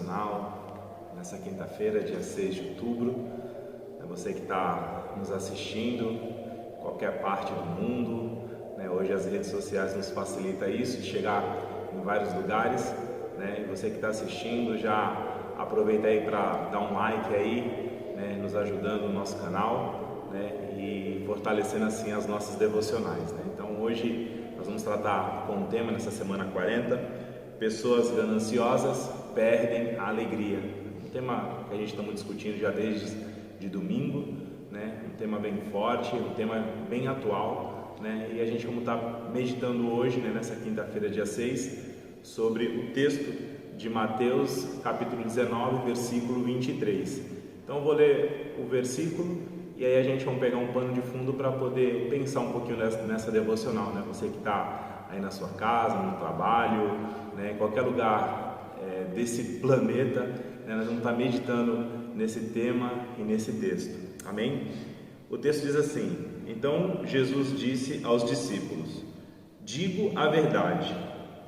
devocional nessa quinta-feira, dia 6 de outubro. É você que está nos assistindo em qualquer parte do mundo, né? Hoje as redes sociais nos facilitam isso, de chegar em vários lugares, né? E você que está assistindo, já aproveita aí para dar um like aí, né? Nos ajudando no nosso canal, né? E fortalecendo assim as nossas devocionais, né? Então hoje nós vamos tratar com um tema nessa semana 40, pessoas gananciosas perdem a alegria. Um tema que a gente está discutindo já desde de domingo, né? Um tema bem forte, um tema bem atual, né? E a gente como está meditando hoje, né? Nessa quinta-feira, dia 6, sobre o texto de Mateus, capítulo 19, versículo 23. Então eu vou ler o versículo e aí a gente vai pegar um pano de fundo para poder pensar um pouquinho nessa devocional, né? Você que está aí na sua casa, no trabalho, né? Em qualquer lugar desse planeta, né? Nós vamos estar meditando nesse tema e nesse texto. Amém? O texto diz assim: então Jesus disse aos discípulos: digo a verdade,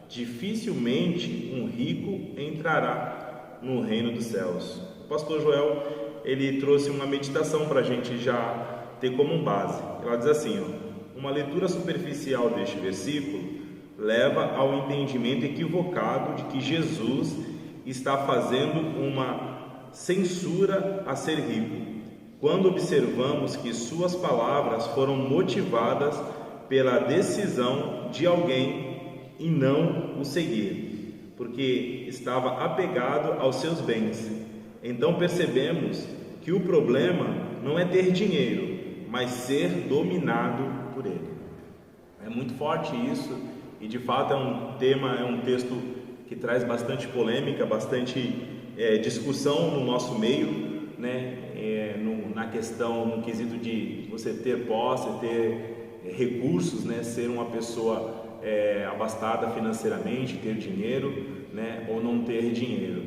dificilmente um rico entrará no reino dos céus. O pastor Joel, ele trouxe uma meditação para a gente já ter como base. Ela diz assim, uma leitura superficial deste versículo leva ao entendimento equivocado de que Jesus está fazendo uma censura a ser rico, quando observamos que suas palavras foram motivadas pela decisão de alguém e não o seguir, porque estava apegado aos seus bens. Então percebemos que o problema não é ter dinheiro, mas ser dominado por ele. É muito forte isso, e de fato é um tema, é um texto que traz bastante polêmica, bastante discussão no nosso meio, né? Na questão, no quesito de você ter posse, ter recursos, né? Ser uma pessoa abastada financeiramente, ter dinheiro, né? Ou não ter dinheiro.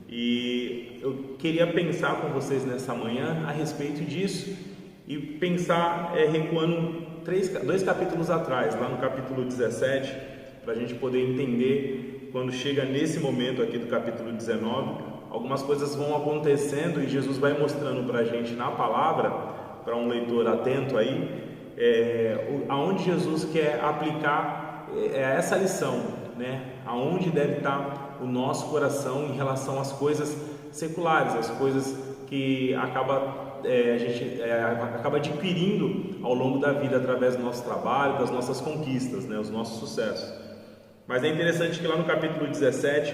E eu queria pensar com vocês nessa manhã a respeito disso e pensar recuando 2 capítulos atrás, lá no capítulo 17, para a gente poder entender quando chega nesse momento aqui do capítulo 19, algumas coisas vão acontecendo e Jesus vai mostrando para a gente na palavra, para um leitor atento aí, aonde Jesus quer aplicar essa lição, né? Aonde deve estar o nosso coração em relação às coisas seculares, as coisas que a gente acaba adquirindo ao longo da vida através do nosso trabalho, das nossas conquistas, né? Os nossos sucessos. Mas é interessante que lá no capítulo 17,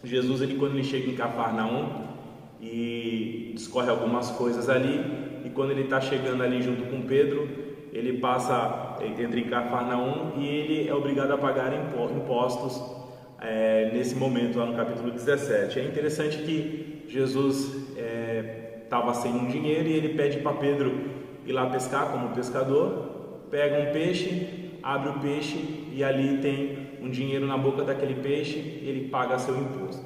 Jesus, quando ele chega em Cafarnaum e discorre algumas coisas ali, e quando ele está chegando ali junto com Pedro, ele entra em Cafarnaum e ele é obrigado a pagar impostos nesse momento lá no capítulo 17. É interessante que Jesus estava sem um dinheiro e ele pede para Pedro ir lá pescar como pescador, pega um peixe, abre o peixe e ali tem um dinheiro na boca daquele peixe e ele paga seu imposto.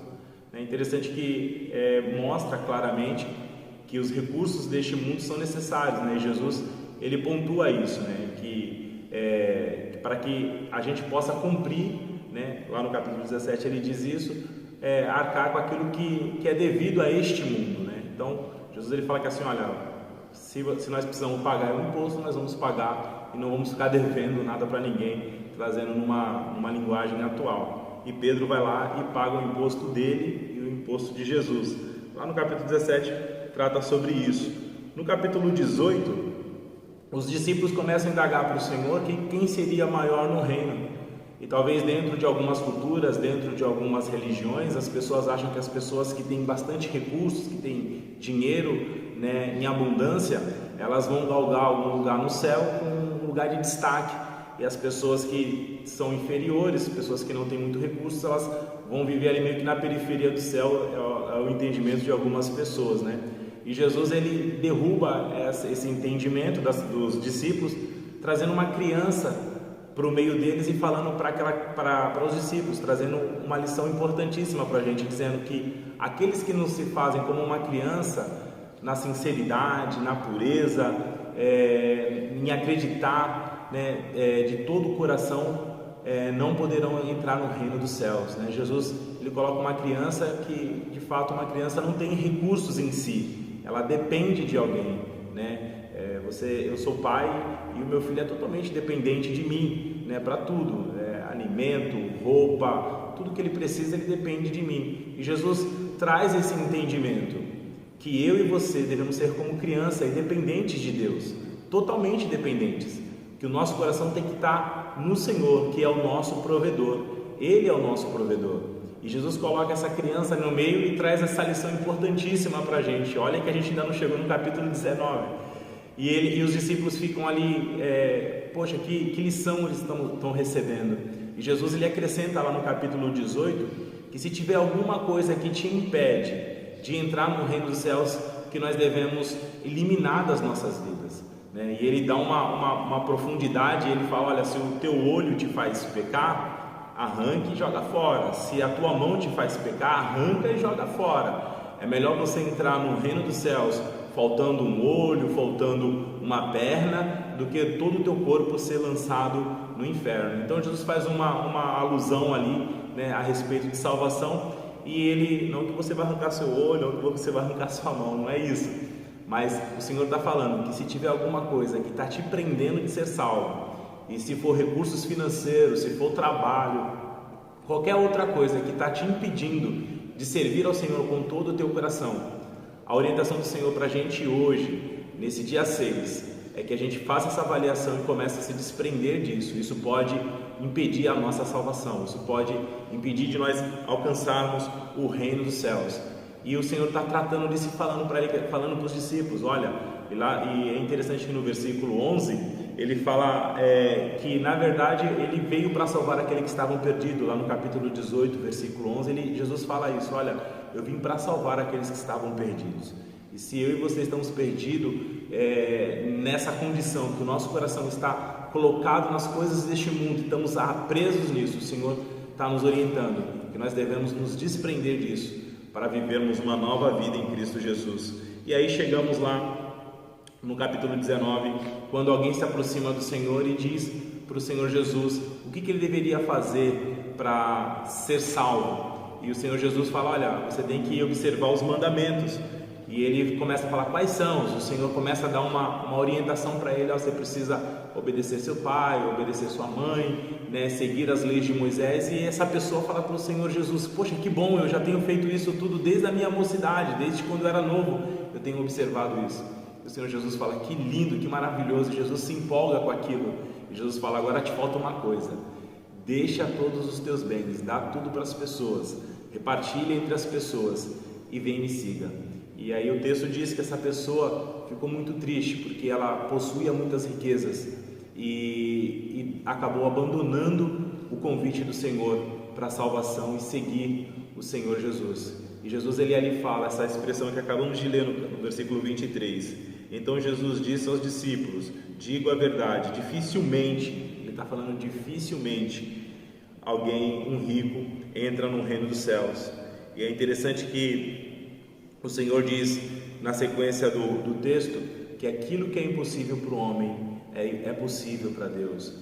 É interessante que mostra claramente que os recursos deste mundo são necessários, né? Jesus, ele pontua isso, né? Que para que a gente possa cumprir, né? Lá no capítulo 17 ele diz isso, arcar com aquilo que é devido a este mundo, né? Então Jesus, ele fala que assim, olha, se nós precisamos pagar o imposto, nós vamos pagar e não vamos ficar devendo nada para ninguém, trazendo numa linguagem atual. E Pedro vai lá e paga o imposto dele e o imposto de Jesus. Lá no capítulo 17 trata sobre isso. No capítulo 18, os discípulos começam a indagar para o Senhor quem seria maior no reino. E talvez dentro de algumas culturas, dentro de algumas religiões, as pessoas acham que as pessoas que têm bastante recursos, que têm dinheiro, né, em abundância, elas vão galgar algum lugar no céu com um lugar de destaque. E as pessoas que são inferiores, pessoas que não têm muito recursos, elas vão viver ali meio que na periferia do céu, é o entendimento de algumas pessoas, né? E Jesus, ele derruba esse entendimento dos discípulos, trazendo uma criança para o meio deles e falando para os discípulos, trazendo uma lição importantíssima para a gente, dizendo que aqueles que não se fazem como uma criança, na sinceridade, na pureza, em acreditar, né, de todo o coração, não poderão entrar no reino dos céus, né? Jesus, ele coloca uma criança que, de fato, uma criança não tem recursos em si, ela depende de alguém, né? Eu sou pai e o meu filho é totalmente dependente de mim, né? Para tudo, alimento, roupa, tudo que ele precisa, ele depende de mim. E Jesus traz esse entendimento que eu e você devemos ser como criança e dependentes de Deus, totalmente dependentes, que o nosso coração tem que estar no Senhor, que é o nosso provedor. Ele é o nosso provedor. E Jesus coloca essa criança no meio e traz essa lição importantíssima para a gente. Olha que a gente ainda não chegou no capítulo 19. E os discípulos ficam ali, poxa, que lição eles estão recebendo. E Jesus ele acrescenta lá no capítulo 18 que se tiver alguma coisa que te impede de entrar no reino dos céus, que nós devemos eliminar das nossas vidas, né? E ele dá uma profundidade, ele fala, olha, se o teu olho te faz pecar, arranque e joga fora. Se a tua mão te faz pecar, arranca e joga fora. É melhor você entrar no reino dos céus faltando um olho, faltando uma perna, do que todo o teu corpo ser lançado no inferno. Então Jesus faz uma alusão ali, né, a respeito de salvação. E ele, não que você vai arrancar seu olho, não que você vai arrancar sua mão, não é isso, mas o Senhor está falando que se tiver alguma coisa que está te prendendo de ser salvo, e se for recursos financeiros, se for trabalho, qualquer outra coisa que está te impedindo de servir ao Senhor com todo o teu coração, a orientação do Senhor para a gente hoje, nesse dia 6, é que a gente faça essa avaliação e comece a se desprender disso. Isso pode impedir a nossa salvação, isso pode impedir de nós alcançarmos o reino dos céus. E o Senhor está tratando disso, falando para os discípulos, olha, e é interessante que no versículo 11, ele fala que na verdade ele veio para salvar aquele que estavam perdidos. Lá no capítulo 18, versículo 11, Jesus fala isso, olha, eu vim para salvar aqueles que estavam perdidos. E se eu e você estamos perdidos nessa condição, que o nosso coração está colocado nas coisas deste mundo, estamos presos nisso, o Senhor está nos orientando, que nós devemos nos desprender disso, para vivermos uma nova vida em Cristo Jesus. E aí chegamos lá no capítulo 19, quando alguém se aproxima do Senhor e diz para o Senhor Jesus o que ele deveria fazer para ser salvo. E o Senhor Jesus fala, olha, você tem que observar os mandamentos. E ele começa a falar quais são. O Senhor começa a dar uma orientação para ele, você precisa obedecer seu pai, obedecer sua mãe, né, seguir as leis de Moisés. E essa pessoa fala para o Senhor Jesus, poxa, que bom, eu já tenho feito isso tudo desde a minha mocidade, desde quando eu era novo, eu tenho observado isso. E o Senhor Jesus fala, que lindo, que maravilhoso. Jesus se empolga com aquilo. E Jesus fala, agora te falta uma coisa, deixa todos os teus bens, dá tudo para as pessoas, repartilha entre as pessoas e vem e me siga. E aí o texto diz que essa pessoa ficou muito triste, porque ela possuía muitas riquezas e acabou abandonando o convite do Senhor para a salvação e seguir o Senhor Jesus. E Jesus ele ali fala essa expressão que acabamos de ler no versículo 23. Então Jesus disse aos discípulos, digo a verdade, dificilmente, ele está falando dificilmente, um rico entra no reino dos céus. E é interessante que o Senhor diz na sequência do texto que aquilo que é impossível para o homem é possível para Deus.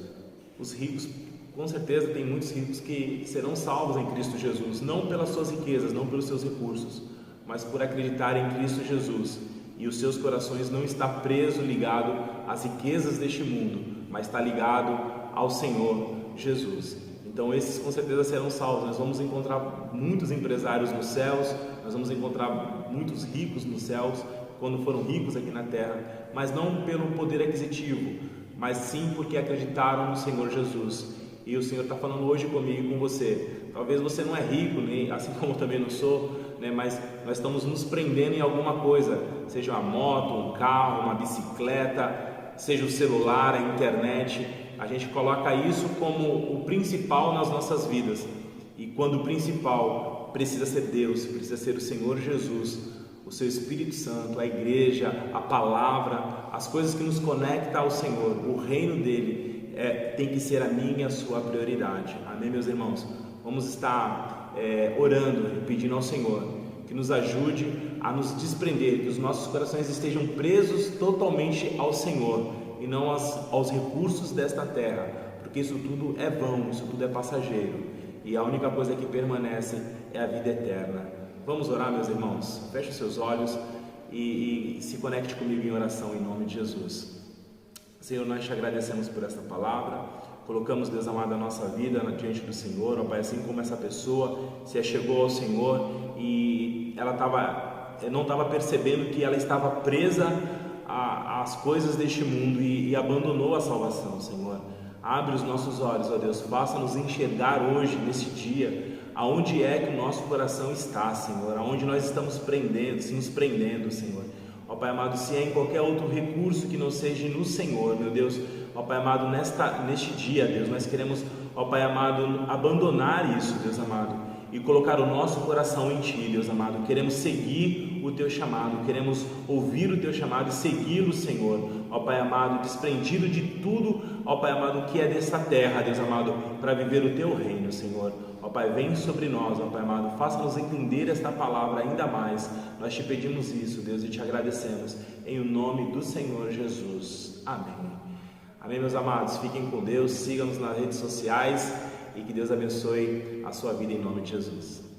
Os ricos, com certeza, tem muitos ricos que serão salvos em Cristo Jesus, não pelas suas riquezas, não pelos seus recursos, mas por acreditar em Cristo Jesus. E os seus corações não está preso, ligado às riquezas deste mundo, mas está ligado ao Senhor Jesus. Então esses com certeza serão salvos. Nós vamos encontrar muitos empresários nos céus, nós vamos encontrar muitos ricos nos céus, quando foram ricos aqui na terra, mas não pelo poder aquisitivo, mas sim porque acreditaram no Senhor Jesus. E o Senhor está falando hoje comigo e com você. Talvez você não é rico, nem, assim como eu também não sou, né? Mas nós estamos nos prendendo em alguma coisa, seja uma moto, um carro, uma bicicleta, seja o celular, a internet. A gente coloca isso como o principal nas nossas vidas. E quando o principal precisa ser Deus, precisa ser o Senhor Jesus, o seu Espírito Santo, a igreja, a palavra, as coisas que nos conectam ao Senhor, o reino dele, tem que ser a minha e a sua prioridade. Amém, meus irmãos? Vamos estar orando e pedindo ao Senhor que nos ajude a nos desprender, que os nossos corações estejam presos totalmente ao Senhor e não aos recursos desta terra, porque isso tudo é vão, isso tudo é passageiro. e a única coisa que permanece é a vida eterna. Vamos orar, meus irmãos? Feche os seus olhos e se conecte comigo em oração em nome de Jesus. Senhor, nós te agradecemos por esta palavra, colocamos, Deus amado, a nossa vida diante do Senhor, ó Pai, assim como essa pessoa se achegou ao Senhor e ela não estava percebendo que ela estava presa às coisas deste mundo e abandonou a salvação, Senhor. Abre os nossos olhos, ó Deus, faça-nos enxergar hoje, nesse dia, aonde é que o nosso coração está, Senhor, aonde nós estamos nos prendendo, Senhor. Ó Pai amado, se é em qualquer outro recurso que não seja no Senhor, meu Deus, ó Pai amado, neste dia, Deus, nós queremos, ó Pai amado, abandonar isso, Deus amado, e colocar o nosso coração em Ti, Deus amado. Queremos seguir o Teu chamado, queremos ouvir o Teu chamado e segui-lo, Senhor, ó Pai amado, desprendido de tudo, ó Pai amado, que é dessa terra, Deus amado, para viver o Teu reino, Senhor. Ó Pai, vem sobre nós, ó Pai amado, faça-nos entender esta palavra ainda mais. Nós te pedimos isso, Deus, e te agradecemos, em o nome do Senhor Jesus. Amém. Amém, meus amados, fiquem com Deus, sigam-nos nas redes sociais e que Deus abençoe a sua vida em nome de Jesus.